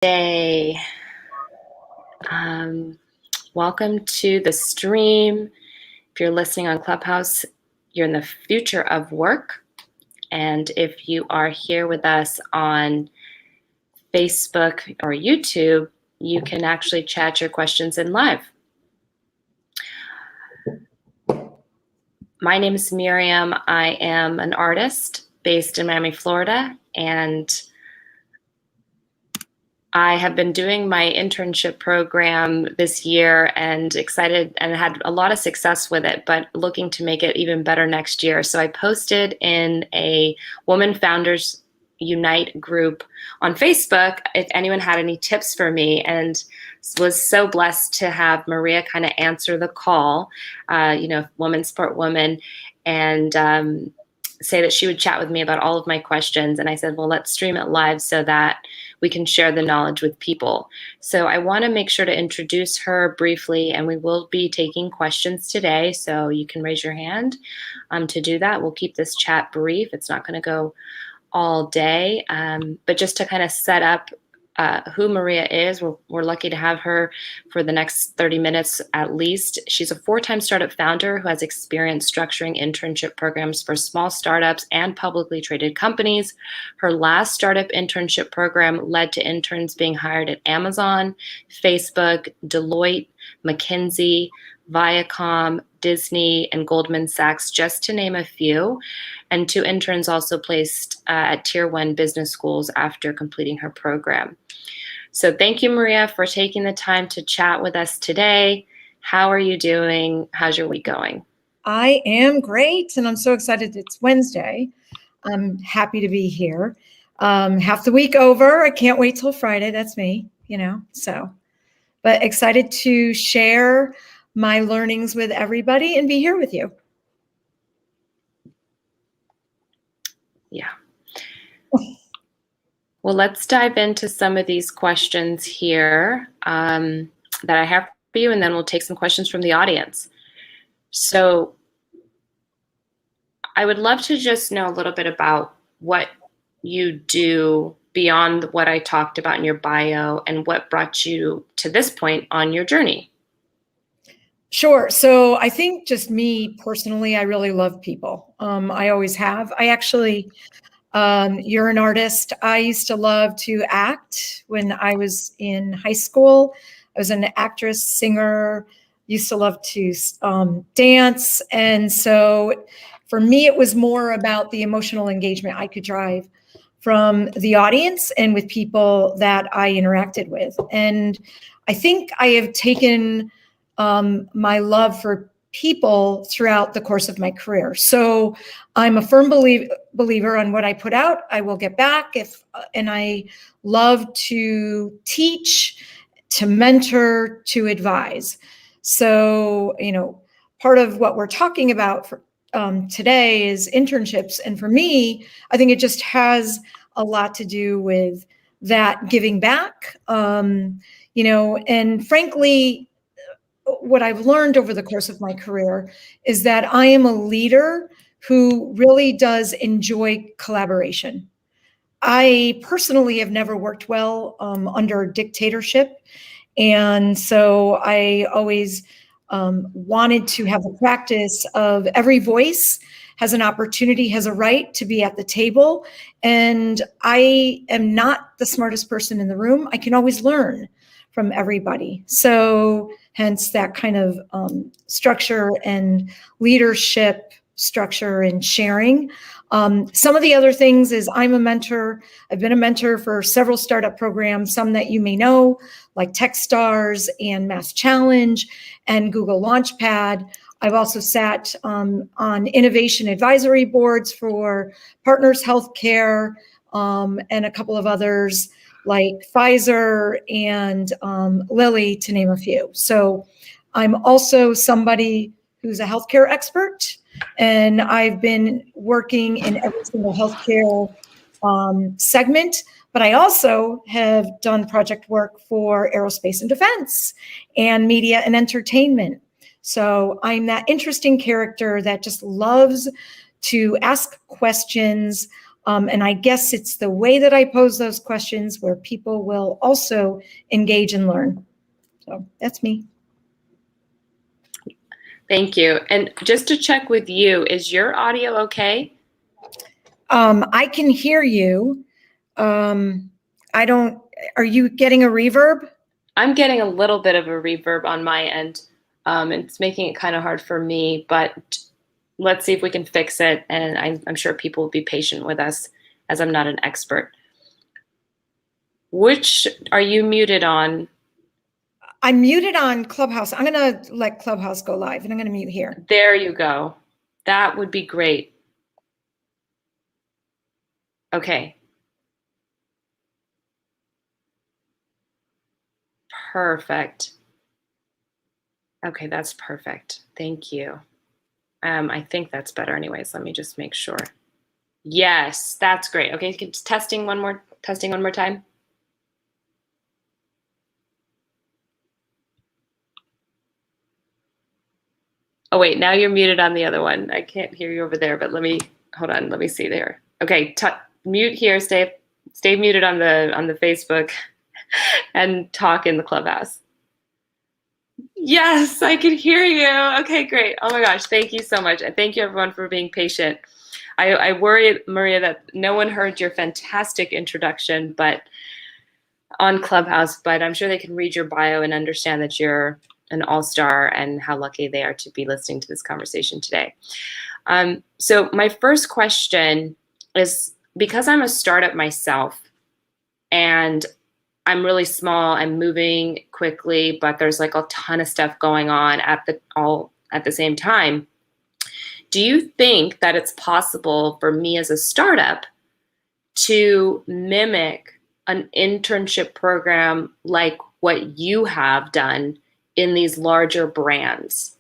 Day. Welcome to the stream. If you're listening on Clubhouse, you're in the future of work. And if you are here with us on Facebook or YouTube, you can actually chat your questions in live. My name is Miriam. I am an artist based in Miami, Florida, and I have been doing my internship program this year and excited and had a lot of success with it, but looking to make it even better next year. So I posted in a Woman Founders Unite group on Facebook if anyone had any tips for me, and was so blessed to have Maria kind of answer the call, woman support woman, and say that she would chat with me about all of my questions. And I said, well, let's stream it live so that we can share the knowledge with people. So I want to make sure to introduce her briefly, and we will be taking questions today. So you can raise your hand to do that. We'll keep this chat brief. It's not going to go all day, but just to kind of set up who Maria is. We're lucky to have her for the next 30 minutes at least. She's a 4-time startup founder who has experience structuring internship programs for small startups and publicly traded companies. Her last startup internship program led to interns being hired at Amazon, Facebook, Deloitte, McKinsey, Viacom, Disney, and Goldman Sachs, just to name a few. And 2 interns also placed at Tier 1 business schools after completing her program. So thank you, Maria, for taking the time to chat with us today. How are you doing? How's your week going? I am great, and I'm so excited it's Wednesday. I'm happy to be here. Half the week over. I can't wait till Friday. That's me, but excited to share my learnings with everybody and be here with you. Yeah. Well, let's dive into some of these questions here that I have for you, and then we'll take some questions from the audience. So I would love to just know a little bit about what you do beyond what I talked about in your bio and what brought you to this point on your journey. Sure. So I think just me personally, I really love people. I always have. I actually... you're an artist. I used to love to act when I was in high school. I was an actress, singer, used to love to dance. And so for me, it was more about the emotional engagement I could drive from the audience and with people that I interacted with. And I think I have taken my love for people throughout the course of my career. So I'm a firm believer on what I put out, I will get back. And I love to teach, to mentor, to advise. So, part of what we're talking about for, today is internships. And for me, I think it just has a lot to do with that giving back, and frankly, what I've learned over the course of my career is that I am a leader who really does enjoy collaboration. I personally have never worked well under dictatorship. And so I always wanted to have the practice of every voice has an opportunity, has a right to be at the table. And I am not the smartest person in the room. I can always learn from everybody. So hence that kind of structure and leadership structure and sharing. Some of the other things is I'm a mentor. I've been a mentor for several startup programs, some that you may know, like Techstars and Mass Challenge and Google Launchpad. I've also sat on innovation advisory boards for Partners Healthcare and a couple of others like Pfizer and Lilly, to name a few. So I'm also somebody who's a healthcare expert, and I've been working in every single healthcare segment, but I also have done project work for aerospace and defense and media and entertainment. So I'm that interesting character that just loves to ask questions, And I guess it's the way that I pose those questions where people will also engage and learn. So that's me. Thank you. And just to check with you, is your audio okay? I can hear you. I don't, are you getting a reverb? I'm getting a little bit of a reverb on my end. It's making it kind of hard for me, but let's see if we can fix it. And I'm sure people will be patient with us as I'm not an expert. Which are you muted on? I'm muted on Clubhouse. I'm going to let Clubhouse go live and I'm going to mute here. There you go. That would be great. Okay. Perfect. Okay, that's perfect. Thank you. I think that's better anyways. Let me just make sure. Yes, that's great. Okay, testing one more time. Oh wait, now you're muted on the other one. I can't hear you over there, but hold on, let me see there. Okay, mute here, stay muted on the Facebook and talk in the Clubhouse. Yes, I can hear you. Okay, great. Oh my gosh, thank you so much. And thank you everyone for being patient. I worry, Maria, that no one heard your fantastic introduction on Clubhouse, but I'm sure they can read your bio and understand that you're an all-star and how lucky they are to be listening to this conversation today. So my first question is, because I'm a startup myself and I'm really small, I'm moving quickly, but there's like a ton of stuff going on all at the same time. Do you think that it's possible for me as a startup to mimic an internship program like what you have done in these larger brands?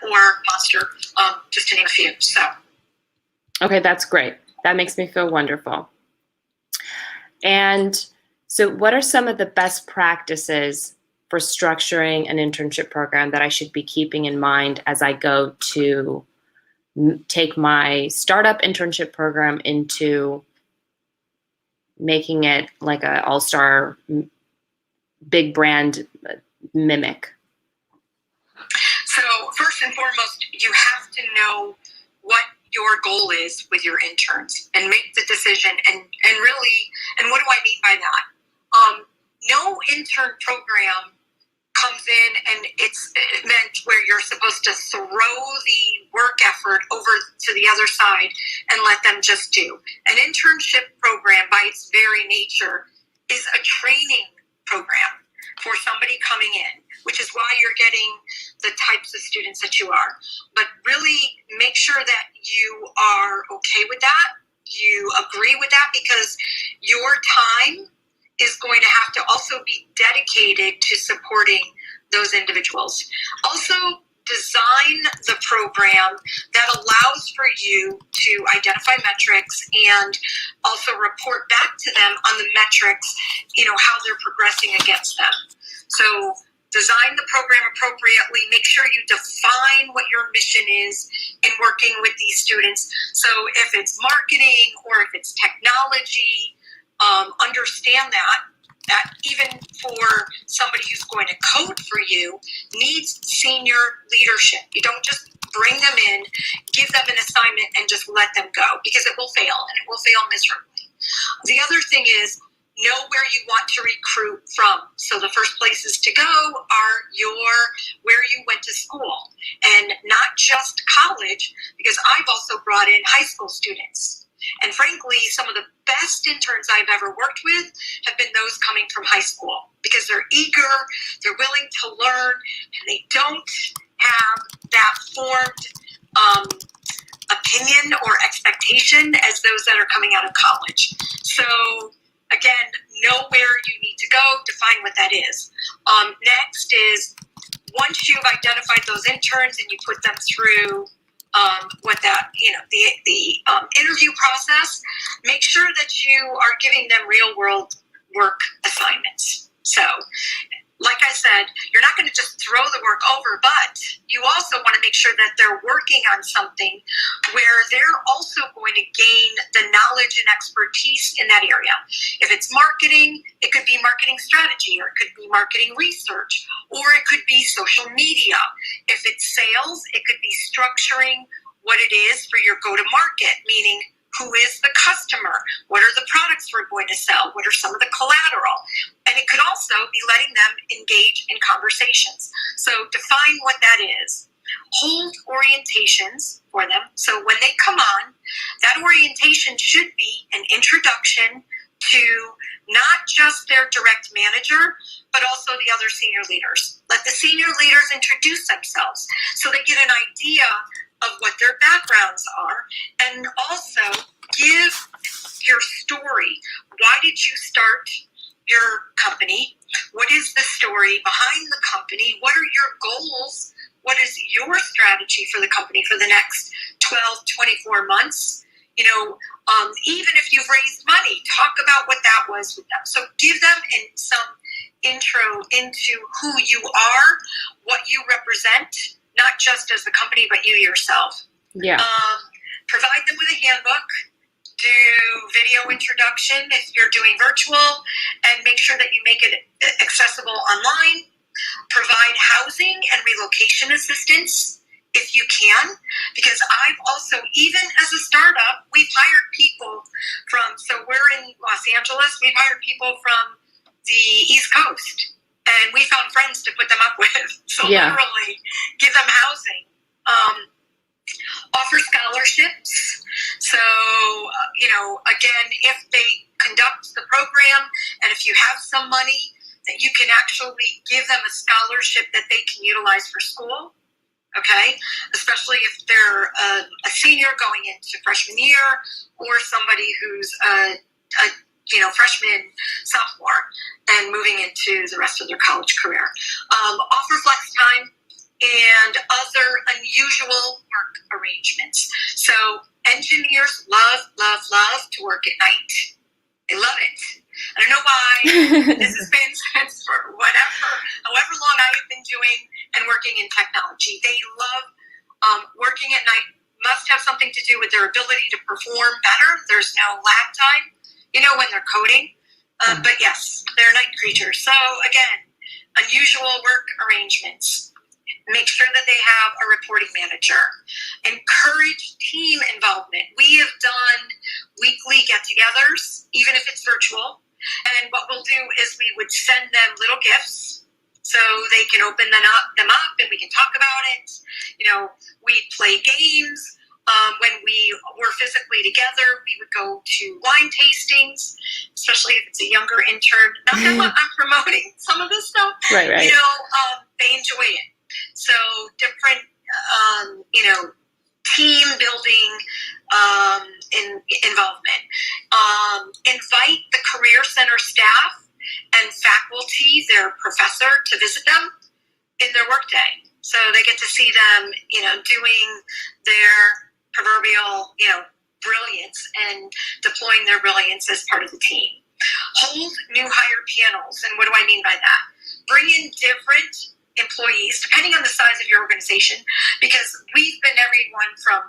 Or Monster, just to name a few. So, Okay, that's great. That makes me feel wonderful. And so what are some of the best practices for structuring an internship program that I should be keeping in mind as I go to take my startup internship program into making it like an all-star big brand mimic? So first and foremost, you have to know what your goal is with your interns and make the decision. And really, and what do I mean by that? No intern program comes in and it's meant where you're supposed to throw the work effort over to the other side and let them just do. An internship program, by its very nature, is a training program for somebody coming in, which is why you're getting the types of students that you are. But really make sure that you are okay with that, you agree with that, because your time is going to have to also be dedicated to supporting those individuals. Also, design the program that allows for you to identify metrics and also report back to them on the metrics, how they're progressing against them. So design the program appropriately, make sure you define what your mission is in working with these students. So if it's marketing or if it's technology, understand that even for somebody who's going to code for you needs senior leadership. You don't just bring them in, give them an assignment, and just let them go, because it will fail, and it will fail miserably. The other thing is, know where you want to recruit from. So the first places to go are where you went to school, and not just college, because I've also brought in high school students. And frankly, some of the best interns I've ever worked with have been those coming from high school, because they're eager, they're willing to learn, and they don't have that formed opinion or expectation as those that are coming out of college. So again, know where you need to go, define what that is. Next is, once you've identified those interns and you put them through the interview process, make sure that you are giving them real world work assignments. So, like I said, you're not going to just throw the work over, but you also want to make sure that they're working on something where they're also going to gain the knowledge and expertise in that area. If it's marketing, it could be marketing strategy, or it could be marketing research, or it could be social media. If it's sales, it could be structuring what it is for your go-to-market, meaning who is the customer? What are the products we're going to sell? What are some of the collateral? And it could also be letting them engage in conversations. So define what that is. Hold orientations for them. So when they come on, that orientation should be an introduction to not just their direct manager, but also the other senior leaders. Let the senior leaders introduce themselves so they get an idea of what their backgrounds are, and also give your story. Why did you start your company? What is the story behind the company? What are your goals? What is your strategy for the company for the next 12, 24 months? Even if you've raised money, talk about what that was with them. So give them some intro into who you are, what you represent, not just as the company, but you yourself. Yeah. Provide them with a handbook. Do video introduction if you're doing virtual, and make sure that you make it accessible online. Provide housing and relocation assistance if you can, because I've also, even as a startup, we've hired people so we're in Los Angeles, we've hired people from the East Coast, and we found friends to put them up with. So literally give them housing. Offer scholarships. So, again, if they conduct the program, and if you have some money, that you can actually give them a scholarship that they can utilize for school. Okay? Especially if they're a senior going into freshman year, or somebody who's a freshman, sophomore, and moving into the rest of their college career. Offer flex time and other unusual work arrangements. So engineers love to work at night. They love it. I don't know why. This has been since for however long I've been doing and working in technology. They love working at night. Must have something to do with their ability to perform better. There's no lag time, when they're coding. But yes, they're night creatures. So again, unusual work arrangements. Make sure that they have a reporting manager. Encourage team involvement. We have done weekly get-togethers, even if it's virtual. And what we'll do is we would send them little gifts so they can open them up and we can talk about it. We'd play games. When we were physically together, we would go to wine tastings, especially if it's a younger intern. Not that I'm promoting some of this stuff. Right. They enjoy it. So different, team building involvement. Invite the Career Center staff and faculty, their professor, to visit them in their workday. So they get to see them, doing their proverbial, brilliance and deploying their brilliance as part of the team. Hold new hire panels. And what do I mean by that? Bring in different employees, depending on the size of your organization, because we've been everyone from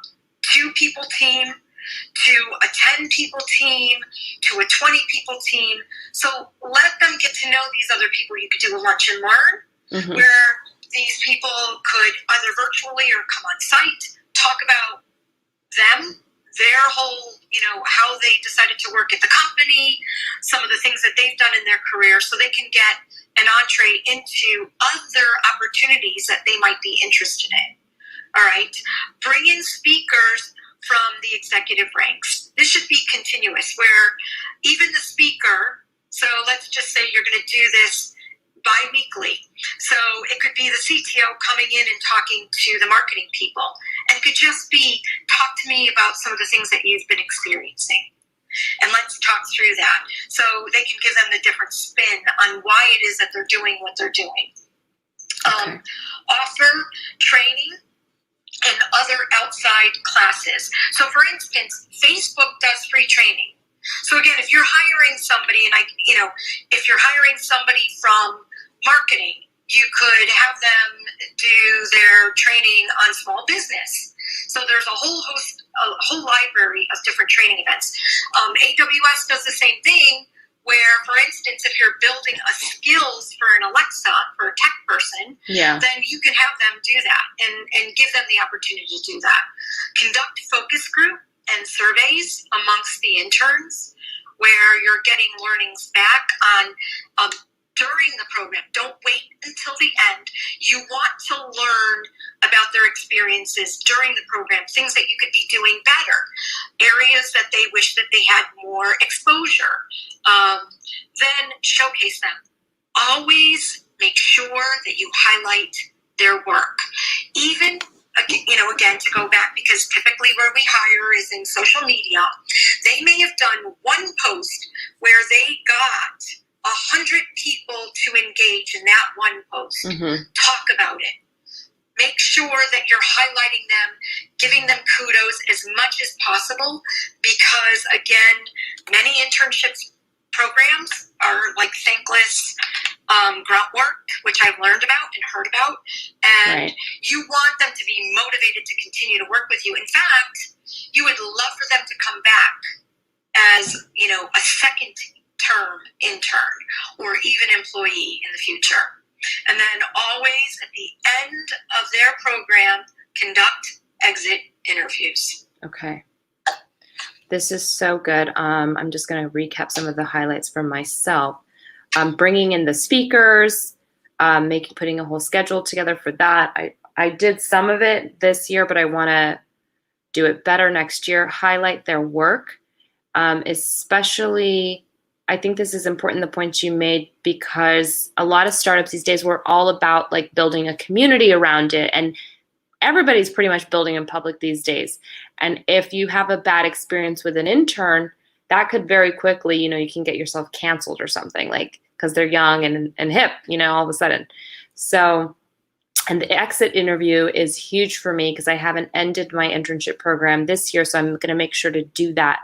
2-people team to a 10-people team to a 20-people team. So let them get to know these other people. You could do a lunch and learn where these people could either virtually or come on site, talk about them, their whole, how they decided to work at the company, some of the things that they've done in their career, so they can get an entree into other opportunities that they might be interested in. All right. Bring in speakers from the executive ranks. This should be continuous, where even the speaker, so let's just say you're going to do this bi-weekly. So it could be the CTO coming in and talking to the marketing people, and it could just be, talk to me about some of the things that you've been experiencing. And let's talk through that. So they can give them the different spin on why it is that they're doing what they're doing. Okay. Offer training and other outside classes. So for instance, Facebook does free training. So again, if you're hiring somebody, and if you're hiring somebody from marketing, you could have them do their training on small business. So there's a whole library of different training events. AWS does the same thing, where, for instance, if you're building a skills for an Alexa, for a tech person, then you can have them do that and give them the opportunity to do that. Conduct focus group and surveys amongst the interns, where you're getting learnings back on during the program. Don't wait until the end. You want to learn about their experiences during the program, things that you could be doing better, areas that they wish that they had more exposure. Then showcase them. Always make sure that you highlight their work. Even, again, to go back, because typically where we hire is in social media, they may have done one post where they got 100 people to engage in that one post. Talk about it. Make sure that you're highlighting them, giving them kudos as much as possible, because again, many internships programs are like thankless grunt work, which I've learned about and heard about, and you want them to be motivated to continue to work with you. In fact, you would love for them to come back as, a second term intern or even employee in the future. And then always at the end of their program, conduct exit interviews. Okay. This is so good. I'm just going to recap some of the highlights for myself. Bringing in the speakers, putting a whole schedule together for that. I did some of it this year, but I want to do it better next year. Highlight their work, especially. I think this is important, the points you made, because a lot of startups these days, we're all about like building a community around it, and everybody's pretty much building in public these days. And if you have a bad experience with an intern, that could very quickly, you can get yourself canceled or something, like, because they're young and hip, all of a sudden. So, and the exit interview is huge for me, because I haven't ended my internship program this year. So I'm going to make sure to do that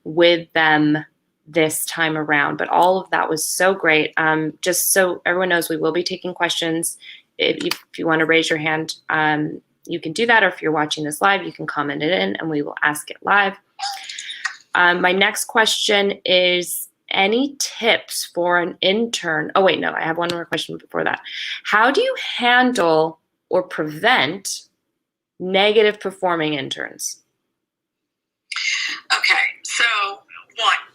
with them this time around. But all of that was so great. Just so everyone knows, we will be taking questions. If you want to raise your hand, you can do that. Or if you're watching this live, you can comment it in and we will ask it live. My next question is, any tips for an intern? Oh, wait, no, I have one more question before that. How do you handle or prevent negative performing interns? Okay, so one,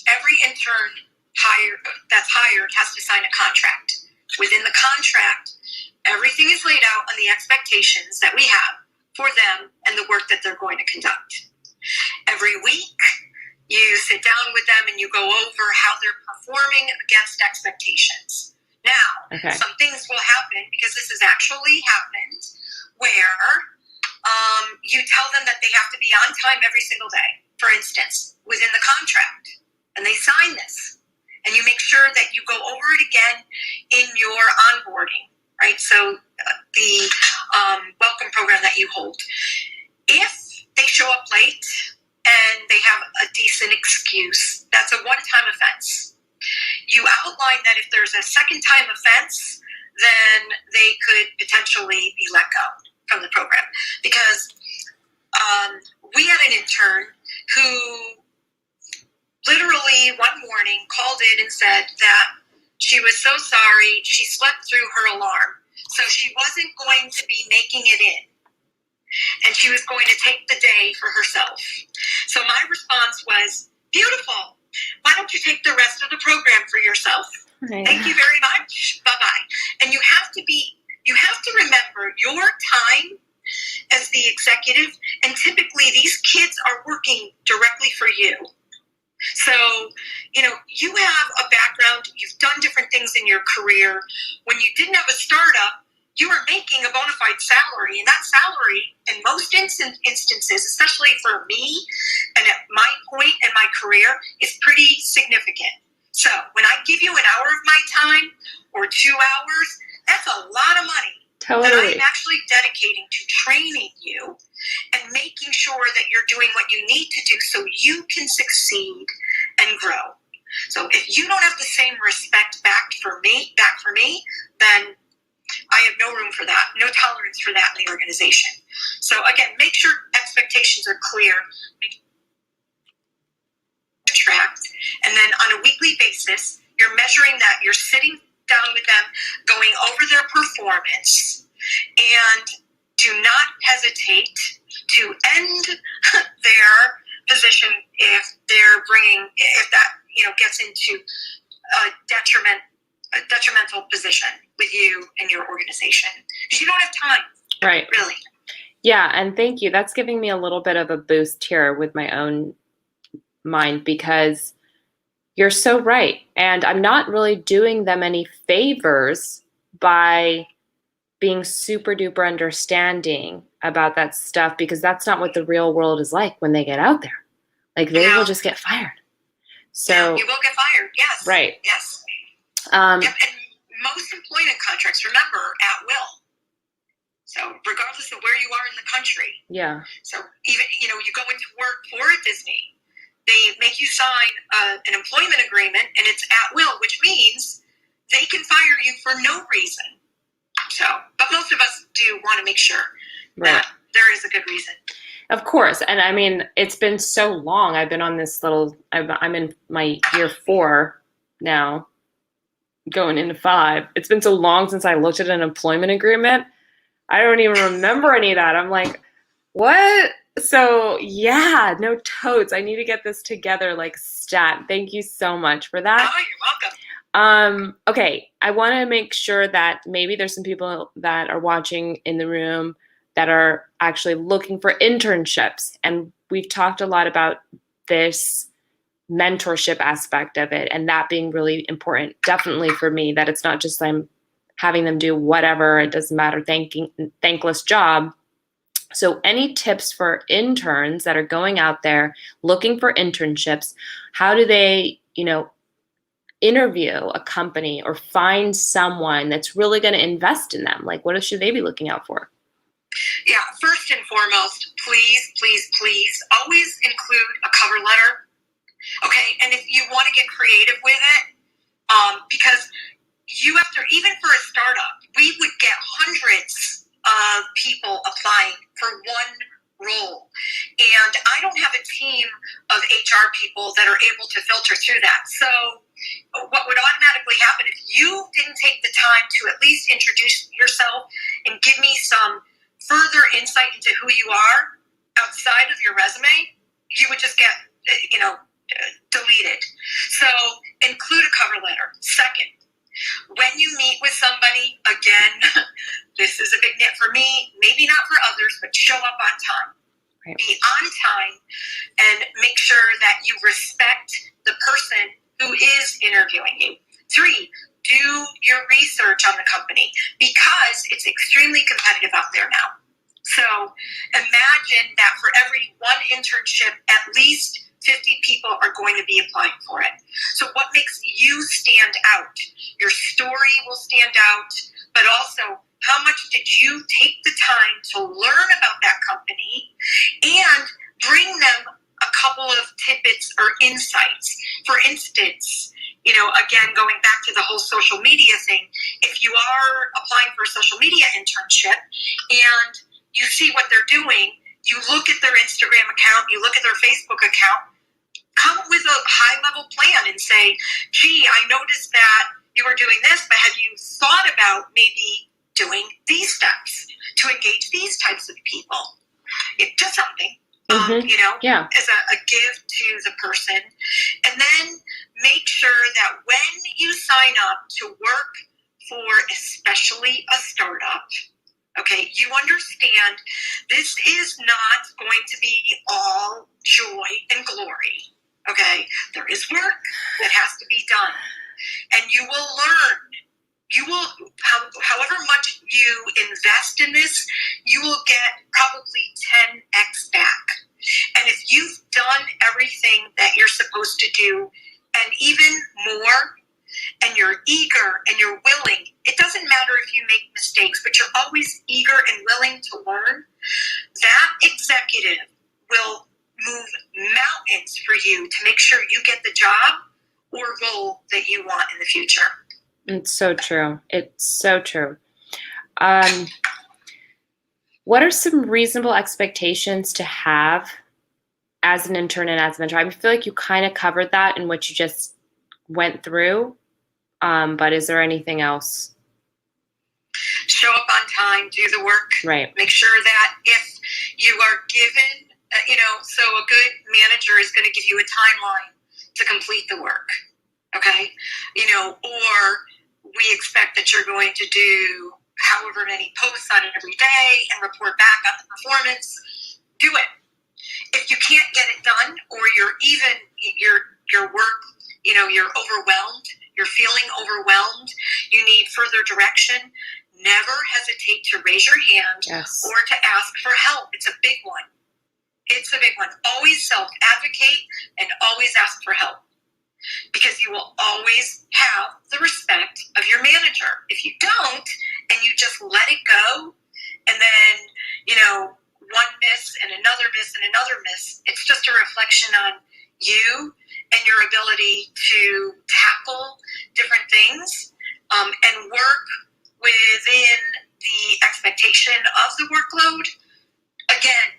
every intern that's hired has to sign a contract. Within the contract, everything is laid out on the expectations that we have for them and the work that they're going to conduct. Every week, you sit down with them and you go over how they're performing against expectations. Now, some things will happen, because this has actually happened, where you tell them that they have to be on time every single day, for instance, within the contract, and they sign this. And you make sure that you go over it again in your onboarding, right? So the welcome program that you hold. If they show up late and they have a decent excuse, that's a one-time offense. You outline that if there's a second-time offense, then they could potentially be let go from the program. Because we had an intern who literally one morning called in and said that she was so sorry, she slept through her alarm, so she wasn't going to be making it in. And she was going to take the day for herself. So my response was, beautiful. Why don't you take the rest of the program for yourself? Right. Thank you very much. Bye-bye. And you have to remember your time as the executive, and typically these kids are working directly for you. So, you have a background, you've done different things in your career. When you didn't have a startup, you were making a bona fide salary, and that salary, in most instances, especially for me, and at my point in my career, is pretty significant. So when I give you an hour of my time or 2 hours, that's a lot of money. Totally. That I'm actually dedicating to training you and making sure that you're doing what you need to do so you can succeed and grow. So if you don't have the same respect back for me, then I have no room for that, no tolerance for that in the organization. So again, make sure expectations are clear, tracked, and then on a weekly basis, you're measuring that, you're sitting down with them, going over their performance, and do not hesitate to end their position if that gets into a detrimental position with you and your organization, because you don't have time. Right. Really. Yeah, and thank you. That's giving me a little bit of a boost here with my own mind, because you're so right. And I'm not really doing them any favors by being super duper understanding about that stuff, because that's not what the real world is like when they get out there. Like they will just get fired. So you will get fired. Yes. Right. Yes. And most employment contracts, remember, at will. So regardless of where you are in the country. Yeah. So even, you go into work for a Disney, they make you sign an employment agreement, and it's at will, which means they can fire you for no reason. So, but most of us do want to make sure that there is a good reason. Of course. And I mean, it's been so long. I've been on this I'm in my year 4 now, going into 5. It's been so long since I looked at an employment agreement. I don't even remember any of that. I'm like, what? So yeah, no totes. I need to get this together like stat. Thank you so much for that. Oh, you're welcome. Okay. I want to make sure that maybe there's some people that are watching in the room that are actually looking for internships. And we've talked a lot about this mentorship aspect of it, and that being really important. Definitely for me, that it's not just I'm having them do whatever, it doesn't matter, thankless job. So any tips for interns that are going out there looking for internships? How do they, interview a company or find someone that's really going to invest in them? Like, what should they be looking out for? Yeah, first and foremost, please, please, please always include a cover letter. Okay, and if you want to get creative with it, because you have to, even for a startup, we would get hundreds of people applying for one role. And I don't have a team of HR people that are able to filter through that. So what would automatically happen if you didn't take the time to at least introduce yourself and give me some further insight into who you are outside of your resume, you would just get, deleted. So include a cover letter. Second, when you meet with somebody, again, this is a big nit for me, maybe not for others, but show up on time. Right. Be on time and make sure that you respect the person who is interviewing you. 3, do your research on the company, because it's extremely competitive out there now. So imagine that for every one internship, at least 50 people are going to be applying for it. So what makes you stand out? Your story will stand out, but also how much did you take the time to learn about that company and bring them a couple of tidbits or insights? For instance, again, going back to the whole social media thing, if you are applying for a social media internship and you see what they're doing, you look at their Instagram account, you look at their Facebook account, come with a high-level plan and say, gee, I noticed that you were doing this, but have you thought about maybe doing these steps to engage these types of people? Just something, Yeah. as a gift to the person. And then make sure that when you sign up to work for especially a startup, okay, you understand this is not going to be all joy and glory, okay? There is work that has to be done, and you will learn. You will, however much you invest in this, you will get probably 10x back. And if you've done everything that you're supposed to do, and even more, and you're eager and you're willing, it doesn't matter if you make mistakes, but you're always eager and willing to learn, that executive will move mountains for you to make sure you get the job or role that you want in the future. It's so true. It's so true. What are some reasonable expectations to have as an intern and as a mentor? I feel like you kind of covered that in what you just went through. But is there anything else? Show up on time, do the work. Right. Make sure that if you are given, so a good manager is going to give you a timeline to complete the work. Okay. Or we expect that you're going to do however many posts on it every day and report back on the performance. Do it. If you can't get it done, or your work, you're overwhelmed, you're feeling overwhelmed, you need further direction, never hesitate to raise your hand. Yes. Or to ask for help. It's a big one. It's a big one. Always self-advocate and always ask for help, because you will always have the respect of your manager. If you don't, and you just let it go, and then, one miss and another miss and another miss, it's just a reflection on you and your ability to tackle different things and work within the expectation of the workload. Again,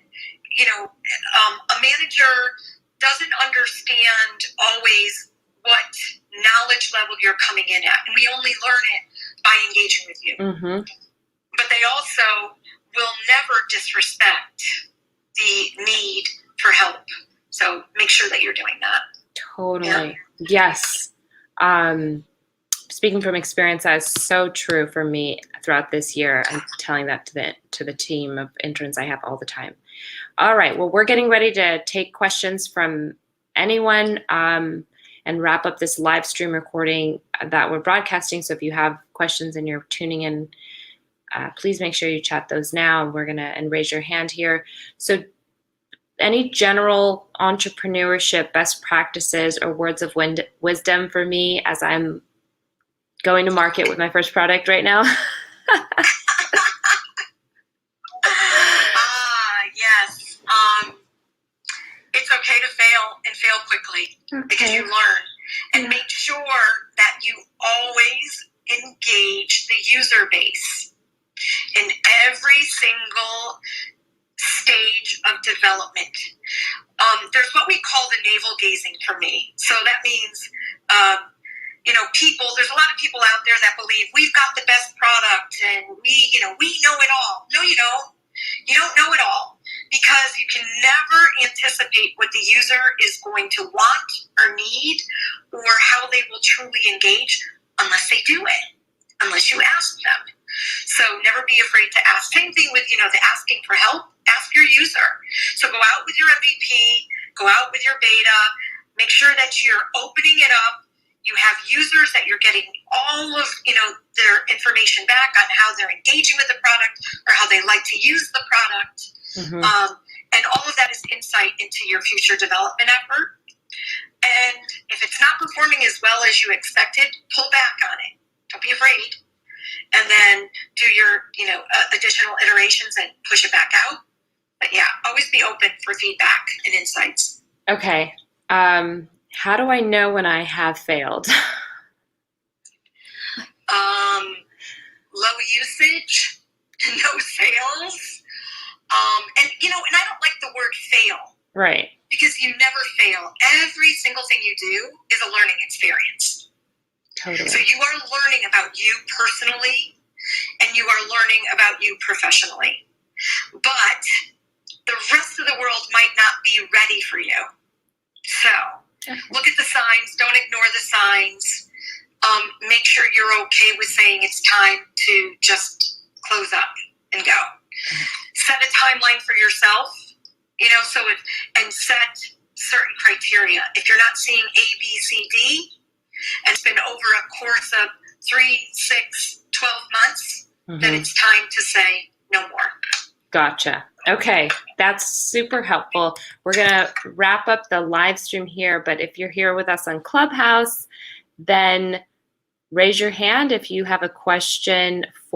a manager doesn't understand always what knowledge level you're coming in at, and we only learn it by engaging with you. Mm-hmm. But they also will never disrespect the need for help. So make sure that you're doing that. Totally. Yeah. Yes. Speaking from experience, that is so true for me throughout this year. I'm telling that to the team of interns I have all the time. All right. Well, we're getting ready to take questions from anyone and wrap up this live stream recording that we're broadcasting. So if you have questions and you're tuning in, please make sure you chat those now. And raise your hand here. So any general entrepreneurship best practices or words of wisdom for me as I'm going to market with my first product right now? Yes. It's okay to fail and fail quickly, because you learn. And make sure that you always engage the user base in every single stage of development. There's what we call the navel gazing for me. So that means, there's a lot of people out there that believe we've got the best product and we know it all. No, you don't. You don't know it all, because you can never anticipate what the user is going to want or need, or how they will truly engage unless they do it, unless you ask them. So never be afraid to ask. Same thing with, the asking for help. Ask your user. So go out with your MVP, go out with your beta, make sure that you're opening it up. You have users that you're getting all of, their information back on how they're engaging with the product or how they like to use the product. Mm-hmm. And all of that is insight into your future development effort. And if it's not performing as well as you expected, pull back on it. Don't be afraid. and then do your, additional iterations and push it back out. But yeah, always be open for feedback and insights. Okay. How do I know when I have failed? Low usage, no sales. And I don't like the word fail. Right. Because you never fail. Every single thing you do is a learning experience. Totally. So you are learning about you personally, and you are learning about you professionally. But the rest of the world might not be ready for you. So look at the signs. Don't ignore the signs. Make sure you're okay with saying it's time to just close up and go. Set a timeline for yourself, and set certain criteria. If you're not seeing A, B, C, D, and it's been over a course of 3, 6, 12 months, then it's time to say no more. Gotcha. Okay. That's super helpful. We're going to wrap up the live stream here, but if you're here with us on Clubhouse, then raise your hand if you have a question for